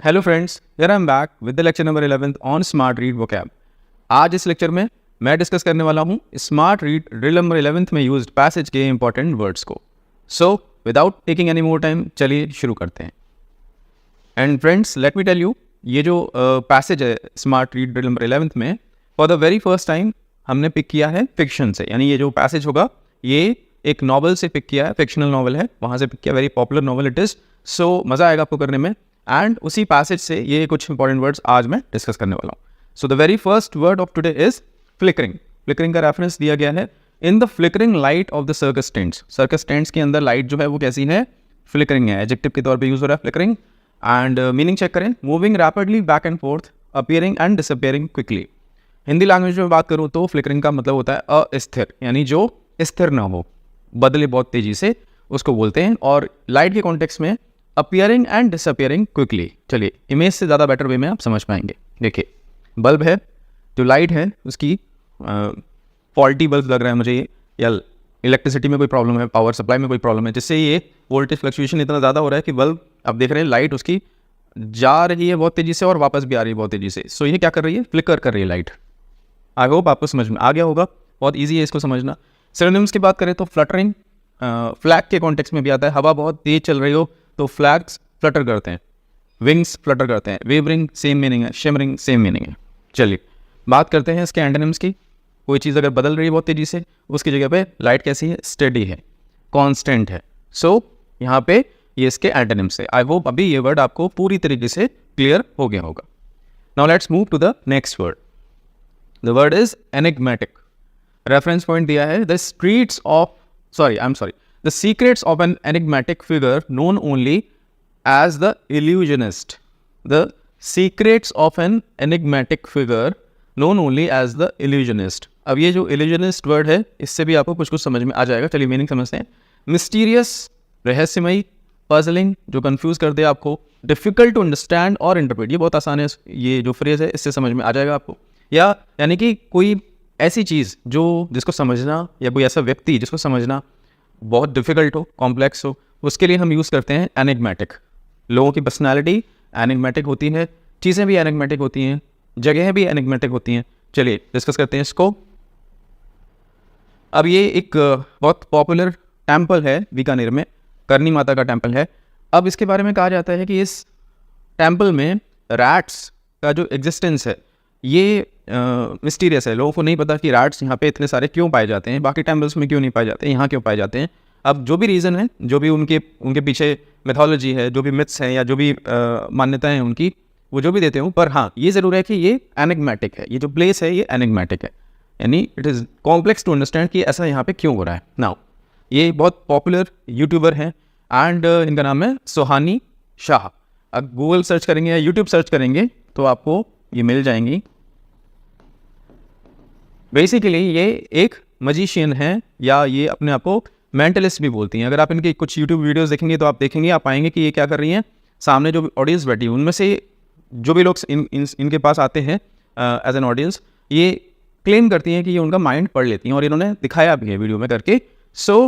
Hello friends, here I am back with the lecture number 11 on smart read vocab. आज इस lecture में मैं discuss करने वाला हूँ स्मार्ट रीड ड्रिल नंबर 11 में यूज्ड पैसेज के इंपॉर्टेंट वर्ड्स को। So without taking any more time, चलिए शुरू करते हैं। And friends, let me tell you, ये जो पैसेज है स्मार्ट रीड ड्रिल नंबर 11 में, for the very first time हमने पिक किया है फिक्शन से। यानी ये जो पैसेज होगा ये एक नॉवल से पिक किया है, फिक्शनल नॉवल है, वहाँ से पिक किया, very popular novel it is. So मज़ा आएगा आपको करने में। एंड उसी पैसेज से ये कुछ इंपॉर्टेंट वर्ड्स आज मैं डिस्कस करने वाला हूँ। So the very first word of today is flickering. Flickering का रेफरेंस दिया गया है in the flickering light of the circus tents. Circus tents के अंदर लाइट जो है वो कैसी है? फ्लिकरिंग है, एडजेक्टिव के तौर पे यूज हो रहा है फ्लिकरिंग। एंड मीनिंग चेक करें, moving rapidly back and fourth, appearing and disappearing quickly. Hindi language में बात करूँ तो फ्लिकरिंग का मतलब होता है अस्थिर, यानी जो स्थिर ना हो, बदले बहुत तेजी से, उसको बोलते हैं। और लाइट के कॉन्टेक्स्ट में अपीयरिंग एंड डिसअपीयरिंग क्विकली। चलिए इमेज से ज़्यादा बेटर वे में आप समझ पाएंगे। देखिए, बल्ब है, जो लाइट है उसकी फॉल्टी बल्ब लग रहा है मुझे ये, या इलेक्ट्रिसिटी में कोई प्रॉब्लम है, पावर सप्लाई में कोई प्रॉब्लम है, जिससे ये वोल्टेज फ्लक्चुएशन इतना ज़्यादा हो रहा है कि बल्ब, आप देख रहे हैं लाइट उसकी जा रही है बहुत तेज़ी से और वापस भी आ रही है बहुत तेज़ी से। सो ये क्या कर रही है? फ्लिकर कर रही है लाइट। आई होप आपको समझ में आ गया होगा, बहुत ईजी है इसको समझना। सिनोनिम्स की बात करें तो फ्लटरिंग फ्लैग के कॉन्टेक्स्ट में भी आता है। हवा बहुत तेज चल रही हो तो फ्लैग्स फ्लटर करते हैं, विंग्स फ्लटर करते हैं। वेवरिंग सेम मीनिंग है, शिमरिंग सेम मीनिंग है। चलिए बात करते हैं इसके एंटोनिम्स की। कोई चीज़ अगर बदल रही है बहुत तेज़ी से, उसकी जगह पे लाइट कैसी है? स्टेडी है, कांस्टेंट है। सो यहाँ पे ये इसके एंटोनिम्स है। आई होप अभी ये वर्ड आपको पूरी तरीके से क्लियर हो गया होगा। Now let's move to the next word. The word is enigmatic. Reference point दिया है the secrets of an enigmatic figure known only as the illusionist. The secrets of an enigmatic figure known only as the illusionist. अब ये जो illusionist word है, इससे भी आपको कुछ कुछ समझ में आ जाएगा। चलिए मीनिंग समझते हैं। मिस्टीरियस, रहस्यमयी, पजलिंग, जो कंफ्यूज कर दे आपको, डिफिकल्ट टू अंडरस्टैंड और इंटरप्रेट। ये बहुत आसान है, ये जो फ्रेज है इससे समझ में आ जाएगा आपको। या यानी कि कोई ऐसी चीज़ जिसको समझना, या कोई ऐसा व्यक्ति जिसको समझना बहुत डिफिकल्ट हो, कॉम्प्लेक्स हो, उसके लिए हम यूज़ करते हैं एनिग्मेटिक। लोगों की पर्सनालिटी एनिग्मेटिक होती है, चीज़ें भी एनिग्मेटिक होती हैं, जगहें भी एनिग्मेटिक होती हैं। चलिए डिस्कस करते हैं इसको। अब ये एक बहुत पॉपुलर टेम्पल है बीकानेर में, करनी माता का टेम्पल है। अब इसके बारे में कहा जाता है कि इस टेम्पल में रैट्स का जो एग्जिस्टेंस है ये मिस्टीरियस है। लोगों को नहीं पता कि रैट्स यहाँ पे इतने सारे क्यों पाए जाते हैं, बाकी टेम्पल्स में क्यों नहीं पाए जाते, यहाँ क्यों पाए जाते हैं। अब जो भी रीज़न है, जो भी उनके पीछे मिथोलॉजी है, जो भी मिथ्स हैं या जो भी मान्यताएं हैं उनकी, वो जो भी देते हूँ, पर हाँ ये ज़रूर है कि ये एनिग्मेटिक है। ये जो प्लेस है ये एनिग्मेटिक है, यानी it is complex to understand कि ऐसा यहाँ पे क्यों हो रहा है। नाउ ये बहुत पॉपुलर यूट्यूबर हैं एंड इनका नाम है सुहानी शाह। अब गूगल सर्च करेंगे या यूट्यूब सर्च करेंगे तो आपको ये मिल जाएंगी। बेसिकली ये एक मजिशियन है, या ये अपने आप को मेंटलिस्ट भी बोलती हैं। अगर आप इनकी कुछ यूट्यूब वीडियोस देखेंगे तो आप देखेंगे, आप पाएंगे कि ये क्या कर रही हैं। सामने जो ऑडियंस बैठी है उनमें से जो भी लोग इनके पास आते हैं एज एन ऑडियंस, ये क्लेम करती हैं कि ये उनका माइंड पढ़ लेती हैं, और इन्होंने दिखाया भी है वीडियो में करके। सो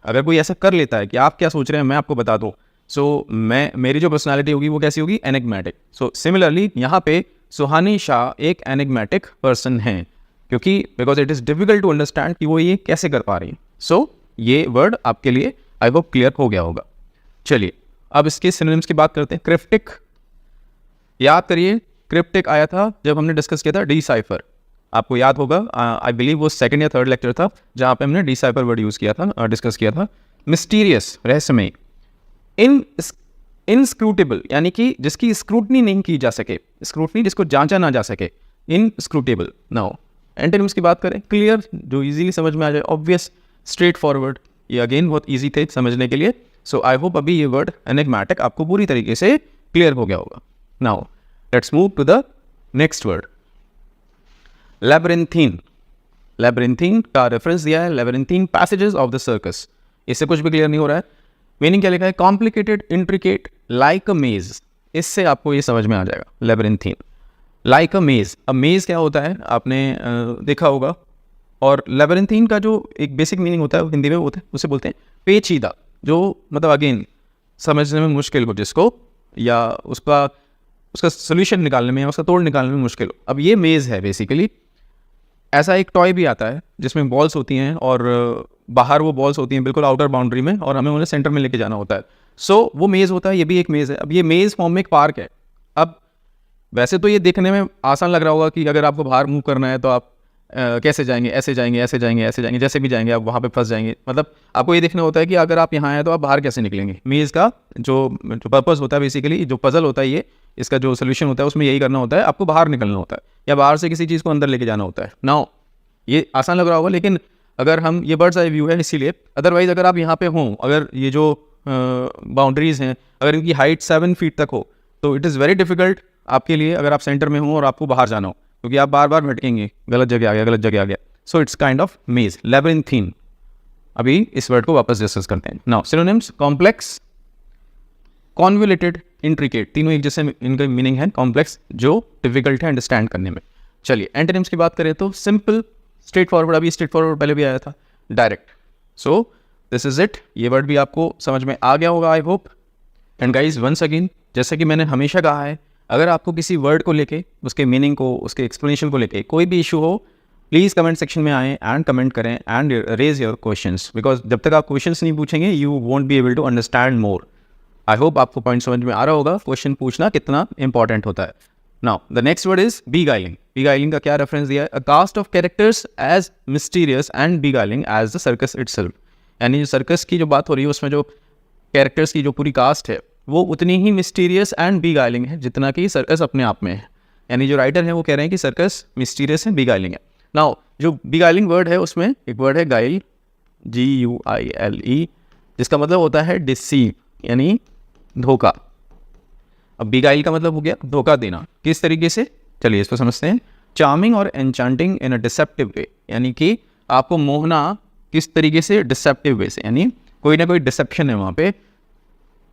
अगर कोई ऐसा कर लेता है कि आप क्या सोच रहे हैं मैं आपको बता दूँ, सो मेरी जो पर्सनैलिटी होगी वो कैसी होगी? एनिग्मेटिक। सो सिमिलरली यहाँ पे सुहानी शाह एक एनिग्मेटिक पर्सन है, क्योंकि because it is difficult to understand कि वो ये कैसे कर पा रही हैं। सो ये वर्ड आपके लिए आई होप क्लियर हो गया होगा। चलिए अब इसके सिनोनिम्स की बात करते हैं। क्रिप्टिक, याद करिए क्रिप्टिक आया था जब हमने डिस्कस किया था डिसाइफर। आपको याद होगा, आई बिलीव वो सेकंड या थर्ड लेक्चर था जहाँ पे हमने डिसाइफर वर्ड यूज़ किया था, डिस्कस किया था। मिस्टीरियस, रहस्यमय। इनस्क्रूटेबल, यानी कि जिसकी स्क्रूटनी नहीं की जा सके, स्क्रूटनी जिसको जांचा ना जा सके, इनस्क्रूटेबल। नाउ एंटोनिम्स की बात करें, क्लियर, जो इजीली समझ में आ जाए, ऑब्वियस, स्ट्रेट फॉरवर्ड। ये अगेन बहुत इजी थे समझने के लिए। सो आई होप अभी ये वर्ड एनिग्मेटिक आपको पूरी तरीके से क्लियर हो गया होगा। Now let's move to the next word, labyrinthine. Labyrinthine का रेफरेंस दिया है labyrinthine passages of the circus. इससे कुछ भी क्लियर नहीं हो रहा है। मीनिंग क्या लिखा है? कॉम्प्लिकेटेड, इंट्रिकेट, लाइक अ मेज। इससे आपको ये समझ में आ जाएगा, लैब्रिंथीन, लाइक अ मेज। अब मेज क्या होता है आपने देखा होगा, और लैब्रिंथीन का जो एक बेसिक मीनिंग होता है हिंदी में उसे बोलते हैं पेचीदा, जो मतलब अगेन समझने में मुश्किल हो जिसको, या उसका उसका सोल्यूशन निकालने में, उसका तोड़ निकालने में मुश्किल हो। अब ये मेज़ है बेसिकली। ऐसा एक टॉय भी आता है जिसमें बॉल्स होती हैं और बाहर वो बॉल्स होती हैं बिल्कुल आउटर बाउंड्री में, और हमें उन्हें सेंटर में लेके जाना होता है। सो वो मेज़ होता है, ये भी एक मेज़ है। अब ये मेज़ फॉर्म में एक पार्क है। अब वैसे तो ये देखने में आसान लग रहा होगा कि अगर आपको बाहर मूव करना है तो आप कैसे जाएंगे, ऐसे जाएंगे, ऐसे जाएंगे, ऐसे जाएंगे, जैसे भी जाएंगे आप वहाँ पे फंस जाएंगे। मतलब आपको ये देखना होता है कि अगर आप यहाँ आए तो आप बाहर कैसे निकलेंगे। मेज़ का जो पर्पस होता है बेसिकली, जो पजल होता है, ये इसका जो सोल्यूशन होता है उसमें यही करना होता है, आपको बाहर निकलना होता है या बाहर से किसी चीज़ को अंदर लेके जाना होता है। नाउ ये आसान लग रहा होगा, लेकिन अगर हम ये बर्ड्स आई व्यू है इसीलिए, अदरवाइज अगर आप यहाँ पे हों, अगर ये जो बाउंड्रीज़ हैं अगर इनकी हाइट 7 फीट तक हो तो इट इज़ वेरी डिफिकल्ट आपके लिए अगर आप सेंटर में हो और आपको बाहर जाना हो, क्योंकि आप बार बार भटकेंगे, गलत जगह आ गया, गलत जगह आ गया। सो इट्स काइंड ऑफ मेज, लैबिरिंथीन। अभी इस वर्ड को वापस डिस्कस करते हैं। Now synonyms, complex, convoluted, intricate, तीनों एक जैसे इनका मीनिंग है। कॉम्प्लेक्स जो डिफिकल्ट है अंडरस्टैंड करने में। चलिए एंटोनिम्स की बात करें तो सिंपल, स्ट्रेट फॉरवर्ड, अभी स्ट्रेट फॉरवर्ड पहले भी आया था, direct. So this is it. ये वर्ड भी आपको समझ में आ गया होगा I hope. And guys once again, जैसा कि मैंने हमेशा कहा है, अगर आपको किसी वर्ड को लेके, उसके मीनिंग को, उसके एक्सप्लेनेशन को लेके कोई भी इशू हो, प्लीज़ कमेंट सेक्शन में आएँ एंड कमेंट करें and raise your questions, because जब तक आप क्वेश्चंस नहीं पूछेंगे you won't be able to understand more. I hope आपको पॉइंट समझ में आ रहा होगा, क्वेश्चन पूछना कितना इंपॉर्टेंट होता है। Now the next word is beguiling। beguiling का क्या रेफरेंस दिया है? A cast of characters as mysterious and beguiling as the circus itself. यानी जो सर्कस की जो बात हो रही है उसमें जो कैरेक्टर्स की जो पूरी कास्ट है वो उतनी ही मिस्टीरियस एंड beguiling है जितना कि सर्कस अपने आप में है। यानी जो राइटर है वो कह रहे हैं कि सर्कस मिस्टीरियस है, beguiling है। नाउ जो beguiling वर्ड है उसमें एक वर्ड है गाइल, GUILE, जिसका मतलब होता है डिसीव, यानी धोखा। अब beguile का मतलब हो गया धोखा देना। किस तरीके से, चलिए इसको समझते हैं। चार्मिंग और एन्चांटिंग इन अ डिसेप्टिव वे, यानी कि आपको मोहना किस तरीके से, डिसेप्टिव वे से, यानी कोई ना कोई डिसेप्शन है वहाँ पे।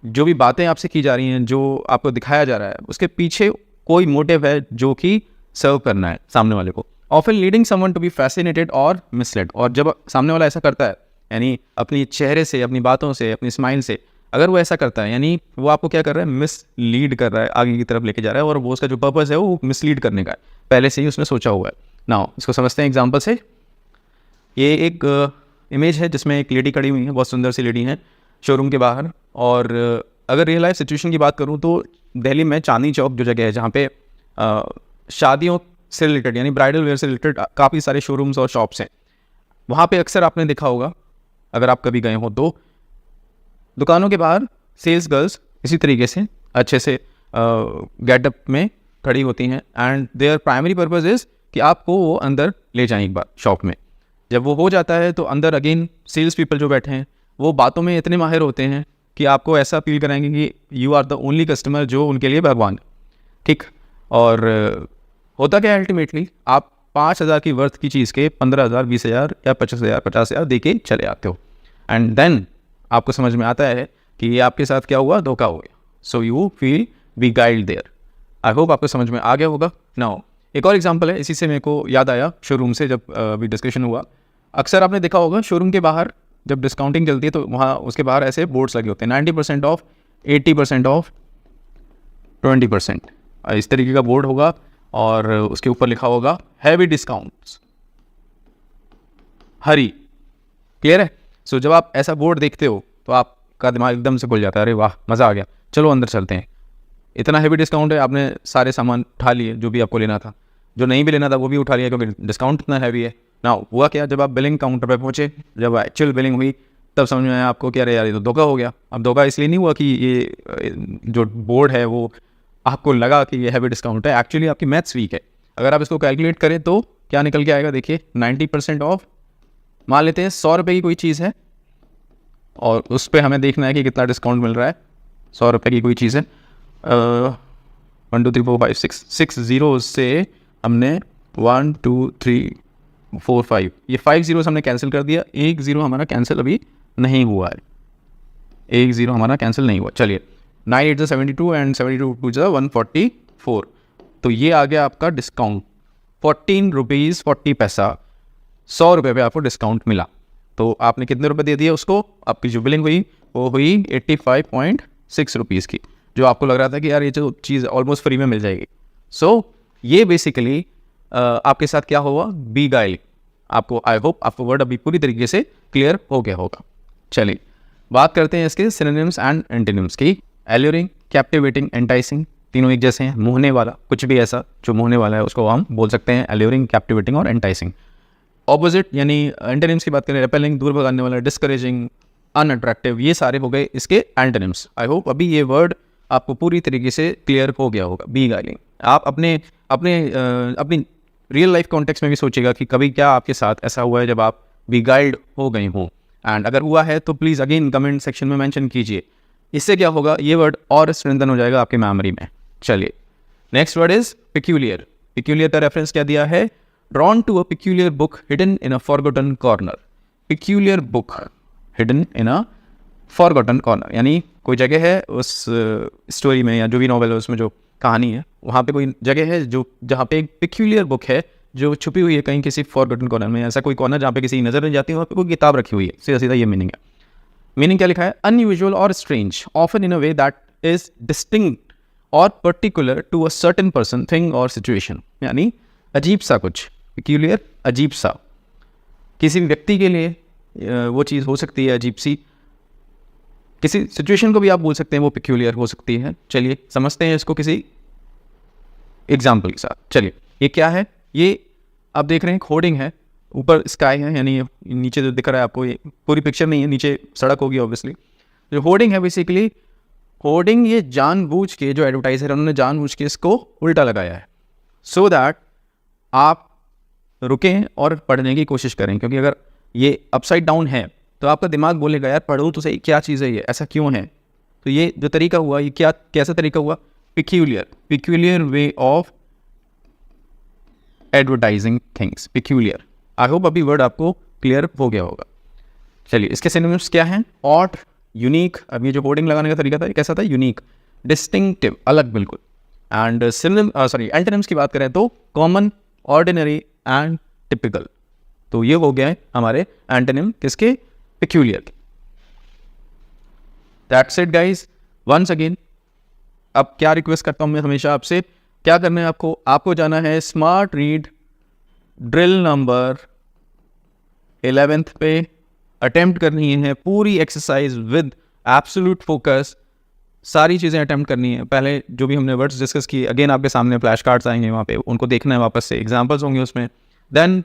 जो भी बातें आपसे की जा रही हैं, जो आपको दिखाया जा रहा है, उसके पीछे कोई मोटिव है जो कि सर्व करना है सामने वाले को। Often leading someone to be fascinated और मिसलेड। और जब सामने वाला ऐसा करता है, यानी अपनी चेहरे से, अपनी बातों से, अपनी स्माइल से अगर वो ऐसा करता है, यानी वो आपको क्या कर रहा है, मिसलीड कर रहा है, आगे की तरफ लेके जा रहा है, और वो उसका जो पर्पस है वो मिसलीड करने का है, पहले से ही उसने सोचा हुआ है। नाउ इसको समझते हैं एग्जांपल से। ये एक इमेज है जिसमें एक लेडी खड़ी हुई है, बहुत सुंदर सी लेडी है शोरूम के बाहर। और अगर रियल लाइफ सिचुएशन की बात करूँ तो दिल्ली में चांदनी चौक जो जगह है जहाँ पे शादियों से रिलेटेड, यानी ब्राइडल वेयर से रिलेटेड काफ़ी सारे शोरूम्स और शॉप्स हैं। वहाँ पे अक्सर आपने देखा होगा, अगर आप कभी गए हो तो, दुकानों के बाहर सेल्स गर्ल्स इसी तरीके से अच्छे से गेटअप में खड़ी होती हैं, and there primary purpose is कि आपको वो अंदर ले जाएं एक बार शॉप में। जब वो हो जाता है तो अंदर अगेन सेल्स पीपल जो बैठे हैं वो बातों में इतने माहिर होते हैं कि आपको ऐसा फील कराएंगे कि you are the only customer, जो उनके लिए भगवान, ठीक। और होता क्या है अल्टीमेटली, आप 5,000 की वर्थ की चीज़ के 15,000, 20,000 या 25,000, 50,000 दे के चले आते हो, एंड देन आपको समझ में आता है कि ये आपके साथ क्या हुआ, धोखा हो गया। So you feel beguiled there. I hope आपको समझ में आ गया होगा। नाउ एक और एग्जांपल है, इसी से मेरे को याद आया शोरूम से, जब अभी डिस्कशन हुआ। अक्सर आपने देखा होगा शोरूम के बाहर जब डिस्काउंटिंग चलती है तो वहाँ उसके बाहर ऐसे बोर्ड्स लगे होते हैं, 90% ऑफ, 80% ऑफ, 20%, इस तरीके का बोर्ड होगा, और उसके ऊपर लिखा होगा हैवी डिस्काउंट्स, हरी। क्लियर है? सो जब आप ऐसा बोर्ड देखते हो तो आपका दिमाग एकदम से खुल जाता है, अरे वाह मज़ा आ गया, चलो अंदर चलते हैं। इतना हैवी डिस्काउंट है, आपने सारे सामान उठा लिए जो भी आपको लेना था, जो नहीं भी लेना था वो भी उठा लिया क्योंकि डिस्काउंट इतना हैवी है। ना हुआ क्या, जब आप बिलिंग काउंटर पे पहुँचे, जब एक्चुअल बिलिंग हुई तब समझ में आया आपको कि अरे यार ये तो धोखा हो गया। अब धोखा इसलिए नहीं हुआ कि ये जो बोर्ड है वो आपको लगा कि ये हैवी डिस्काउंट है, एक्चुअली आपकी मैथ्स वीक है। अगर आप इसको कैलकुलेट करें तो क्या निकल के आएगा, देखिए 90% ऑफ, मान लेते हैं 100 रुपये की कोई चीज़ है और उस पर हमें देखना है कि कितना डिस्काउंट मिल रहा है। 100 रुपये की कोई चीज़ है, 1 2 3 4 5 6 जीरो से हमने 1 2 3 4 5, ये 5 जीरोस हमने कैंसिल कर दिया, 1 जीरो हमारा कैंसिल अभी नहीं हुआ है, 1 जीरो हमारा कैंसिल नहीं हुआ। चलिए 9 8 72 एंड 72 2 144, तो ये आ गया आपका डिस्काउंट, 14 रुपीज़ 40 पैसा, 100 रुपये पे आपको डिस्काउंट मिला। तो आपने कितने रुपए दे दिए उसको, आपकी जो बिलिंग हुई वो हुई 85.6 रुपीज़ की। जो आपको लग रहा था कि यार ये जो चीज़ ऑलमोस्ट फ्री में मिल जाएगी। सो ये बेसिकली आपके साथ क्या हुआ, बी गाइल। आपको आई होप आपको वर्ड अभी पूरी तरीके से क्लियर हो गया होगा। चलिए बात करते हैं इसके सिनोनिम्स एंड एंटोनिम्स की। एल्यूरिंग, कैप्टिवेटिंग, एंटाइसिंग, तीनों एक जैसे हैं। मोहने वाला, कुछ भी ऐसा जो मोहने वाला है उसको हम बोल सकते हैं एल्यूरिंग, कैप्टिवेटिंग और एंटाइसिंग। ऑपोजिट यानी एंटोनिम्स की बात करें, रेपेलिंग, दूर भगाने वाला, डिस्करेजिंग, अनअट्रैक्टिव, ये सारे हो गए इसके एंटोनिम्स। आई होप अभी ये वर्ड आपको पूरी तरीके से क्लियर हो गया होगा। बी गाइलिंग, आप अपने अपनी रियल लाइफ कॉन्टेक्स्ट में भी सोचिएगा कि कभी क्या आपके साथ ऐसा हुआ है जब आप बी गाइल्ड हो गए हों, एंड अगर हुआ है तो प्लीज़ अगेन कमेंट सेक्शन में मेंशन कीजिए। इससे क्या होगा, ये वर्ड और स्ट्रेंथन हो जाएगा आपकी मेमोरी में। चलिए next word is peculiar. Peculiar का रेफरेंस क्या दिया है, drawn to a peculiar book hidden in a forgotten corner. Peculiar book hidden in a forgotten corner, यानी कोई जगह है उस स्टोरी में या जो भी नॉवल है उसमें जो कहानी है, वहाँ पे कोई जगह है जो जहाँ पे एक पिक्यूलियर बुक है जो छुपी हुई है कहीं किसी फॉरगॉटन कॉर्नर में। ऐसा कोई कॉर्नर जहाँ पे किसी नज़र नहीं जाती है, वहाँ पे कोई किताब रखी हुई है। सीधा सीधा ये मीनिंग है। मीनिंग क्या लिखा है, अनयूजुअल और strange, often in a way that is distinct और particular to a certain person, thing और सिचुएशन। यानी अजीब सा कुछ, पिक्यूलियर अजीब सा। किसी भी व्यक्ति के लिए वो चीज़ हो सकती है अजीब सी, किसी सिचुएशन को भी आप बोल सकते हैं वो पिक्यूलियर हो सकती है। चलिए समझते हैं इसको किसी एग्जाम्पल के साथ। चलिए ये क्या है, ये आप देख रहे हैं होर्डिंग है, ऊपर स्काई है, यानी नीचे जो दिख रहा है आपको, ये पूरी पिक्चर नहीं है, नीचे सड़क होगी ऑब्वियसली। जो होर्डिंग है बेसिकली, होर्डिंग ये जानबूझ के, जो एडवर्टाइजर है उन्होंने जानबूझ के इसको उल्टा लगाया है सो दैट आप रुकें और पढ़ने की कोशिश करें। क्योंकि अगर ये अपसाइड डाउन है तो आपका दिमाग बोलेगा यार पढ़ूँ तो सही, क्या चीज़ है ये, ऐसा क्यों है। तो ये जो तरीका हुआ, ये क्या कैसा तरीका हुआ, peculiar way of advertising things, peculiar. I hope अभी वर्ड आपको क्लियर हो गया होगा। चलिए इसके सिनोनिम्स क्या हैं, ऑड, यूनिक। अब ये जो होर्डिंग लगाने का तरीका था ये कैसा था, यूनिक, डिस्टिंक्टिव, अलग बिल्कुल। एंड एंटोनिम्स की बात करें तो कॉमन, ऑर्डिनरी एंड टिपिकल। तो ये हो गया है हमारे एंटोनिम किसके, पिक्यूलियर के। That's it guys, once again. अब क्या रिक्वेस्ट करता हूं मैं हमेशा आपसे, क्या करना है आपको जाना है smart read drill number 11th पे, अटेम्प्ट करनी है पूरी एक्सरसाइज विद एब्सोल्यूट फोकस। सारी चीज़ें अटेम्प्ट करनी है। पहले जो भी हमने वर्ड्स डिस्कस किए अगेन आपके सामने फ्लैश कार्ड्स आएंगे, वहाँ पे उनको देखना है वापस से, एग्जाम्पल्स होंगे उसमें। देन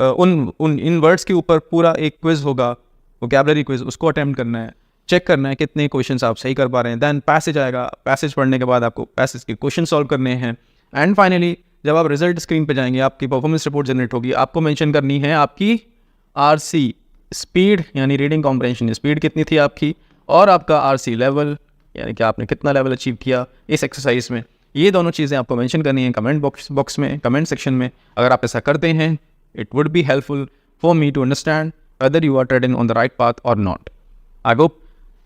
इन वर्ड्स के ऊपर पूरा एक क्विज होगा, वोकैबुलरी क्विज, उसको अटेम्प्ट करना है, चेक करना है कितने क्वेश्चंस आप सही कर पा रहे हैं। देन पैसेज आएगा, पैसेज पढ़ने के बाद आपको पैसेज के क्वेश्चन सॉल्व करने हैं। एंड फाइनली जब आप रिजल्ट स्क्रीन पे जाएंगे, आपकी परफॉर्मेंस रिपोर्ट जनरेट होगी, आपको मेंशन करनी है आपकी RC स्पीड, यानी रीडिंग कॉम्प्रहेंशन स्पीड कितनी थी आपकी, और आपका RC लेवल, यानी कि आपने कितना लेवल अचीव किया इस एक्सरसाइज में। ये दोनों चीज़ें आपको मेंशन करनी है कमेंट बॉक्स में, कमेंट सेक्शन में। अगर आप ऐसा करते हैं, it would be helpful for me to understand whether you are trading on the right path और नॉट। आई होप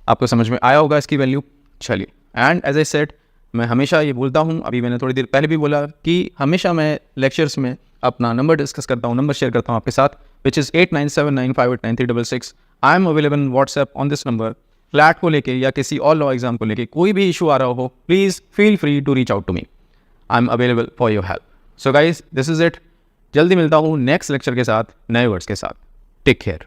आपको समझ में आया होगा इसकी वैल्यू। चलिए, एंड एज आई सेड, मैं हमेशा ये बोलता हूँ, अभी मैंने थोड़ी देर पहले भी बोला कि हमेशा मैं लेक्चर्स में अपना नंबर डिस्कस करता हूँ, नंबर शेयर करता हूँ आपके साथ, which is 8979589366। I am available in WhatsApp on this number. Flat को लेके या किसी और लॉ एग्जाम को लेके कोई भी इशू आ रहा हो, please feel free to reach out to me. I am available for your help. So guys, this is it. जल्दी मिलता हूँ नेक्स्ट लेक्चर के साथ, नए वर्ड्स के साथ। Take care.